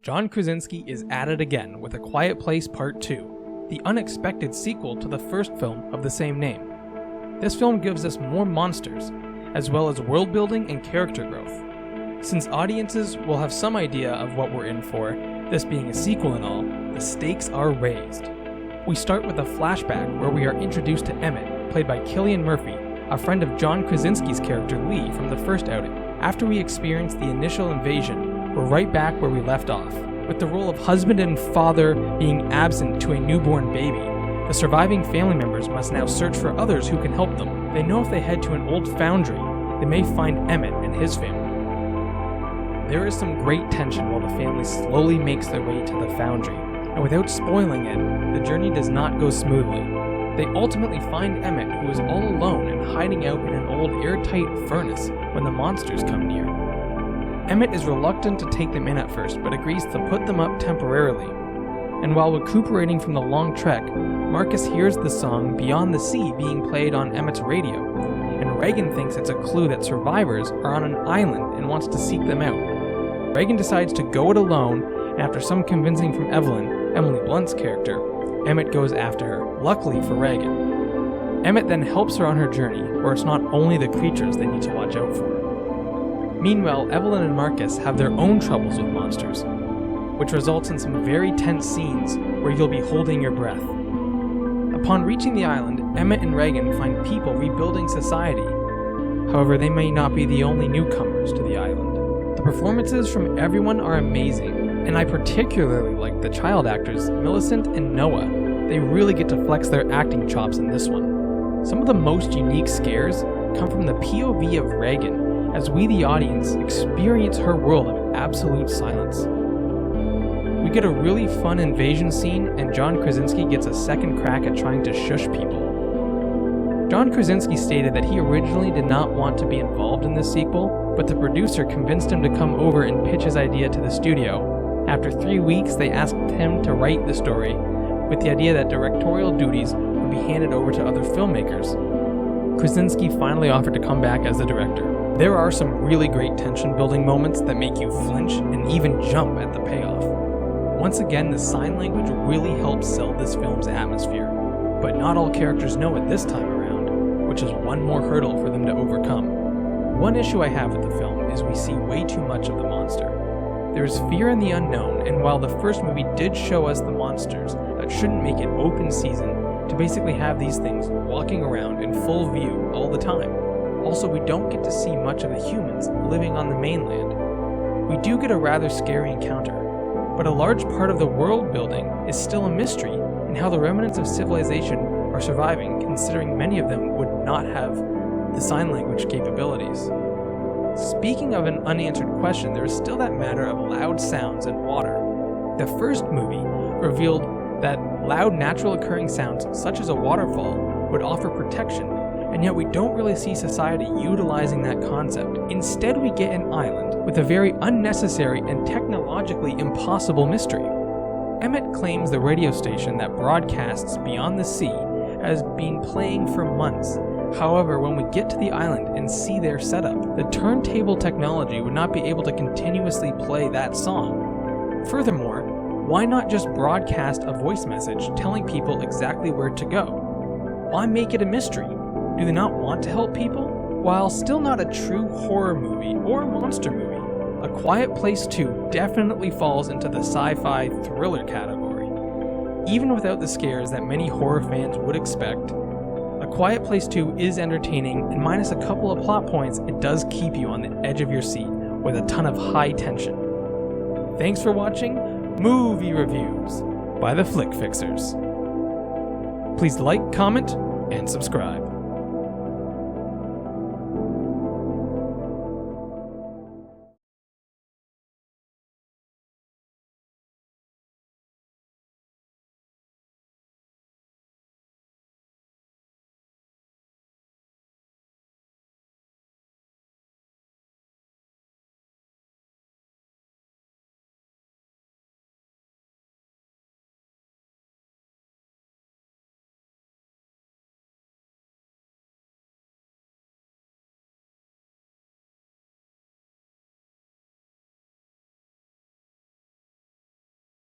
John Krasinski is at it again with A Quiet Place Part 2, the unexpected sequel to the first film of the same name. This film gives us more monsters, as well as world building and character growth. Since audiences will have some idea of what we're in for, this being a sequel and all, the stakes are raised. We start with a flashback where we are introduced to Emmett, played by Cillian Murphy, a friend of John Krasinski's character Lee from the first outing. After we experience the initial invasion, we're right back where we left off, with the role of husband and father being absent to a newborn baby. The surviving family members must now search for others who can help them. They know if they head to an old foundry, they may find Emmett and his family. There is some great tension while the family slowly makes their way to the foundry, and without spoiling it, the journey does not go smoothly. They ultimately find Emmett, who is all alone and hiding out in an old airtight furnace when the monsters come near. Emmett is reluctant to take them in at first, but agrees to put them up temporarily. And while recuperating from the long trek, Marcus hears the song Beyond the Sea being played on Emmett's radio, and Reagan thinks it's a clue that survivors are on an island and wants to seek them out. Reagan decides to go it alone, and after some convincing from Evelyn, Emily Blunt's character, Emmett goes after her, luckily for Reagan. Emmett then helps her on her journey, where it's not only the creatures they need to watch out for. Meanwhile, Evelyn and Marcus have their own troubles with monsters, which results in some very tense scenes where you'll be holding your breath. Upon reaching the island, Emmett and Reagan find people rebuilding society. However, they may not be the only newcomers to the island. The performances from everyone are amazing, and I particularly like the child actors Millicent and Noah. They really get to flex their acting chops in this one. Some of the most unique scares come from the POV of Reagan, as we the audience experience her world of absolute silence. We get a really fun invasion scene, and John Krasinski gets a second crack at trying to shush people. John Krasinski stated that he originally did not want to be involved in this sequel, but the producer convinced him to come over and pitch his idea to the studio. After 3 weeks, they asked him to write the story, with the idea that directorial duties would be handed over to other filmmakers. Krasinski finally offered to come back as the director. There are some really great tension-building moments that make you flinch and even jump at the payoff. Once again, the sign language really helps sell this film's atmosphere, but not all characters know it this time around, which is one more hurdle for them to overcome. One issue I have with the film is we see way too much of the monster. There is fear in the unknown, and while the first movie did show us the monsters, that shouldn't make it open season to basically have these things walking around in full view all the time. Also, we don't get to see much of the humans living on the mainland. We do get a rather scary encounter, but a large part of the world building is still a mystery in how the remnants of civilization are surviving, considering many of them would not have the sign language capabilities. Speaking of an unanswered question, there is still that matter of loud sounds and water. The first movie revealed that loud natural occurring sounds, such as a waterfall, would offer protection, and yet we don't really see society utilizing that concept. Instead, we get an island with a very unnecessary and technologically impossible mystery. Emmett claims the radio station that broadcasts Beyond the Sea has been playing for months. However, when we get to the island and see their setup, the turntable technology would not be able to continuously play that song. Furthermore, why not just broadcast a voice message telling people exactly where to go? Why make it a mystery? Do they not want to help people? While still not a true horror movie or monster movie, A Quiet Place 2 definitely falls into the sci-fi thriller category. Even without the scares that many horror fans would expect, A Quiet Place 2 is entertaining, and minus a couple of plot points, it does keep you on the edge of your seat with a ton of high tension. Thanks for watching Movie Reviews by the Flick Fixers. Please like, comment, and subscribe.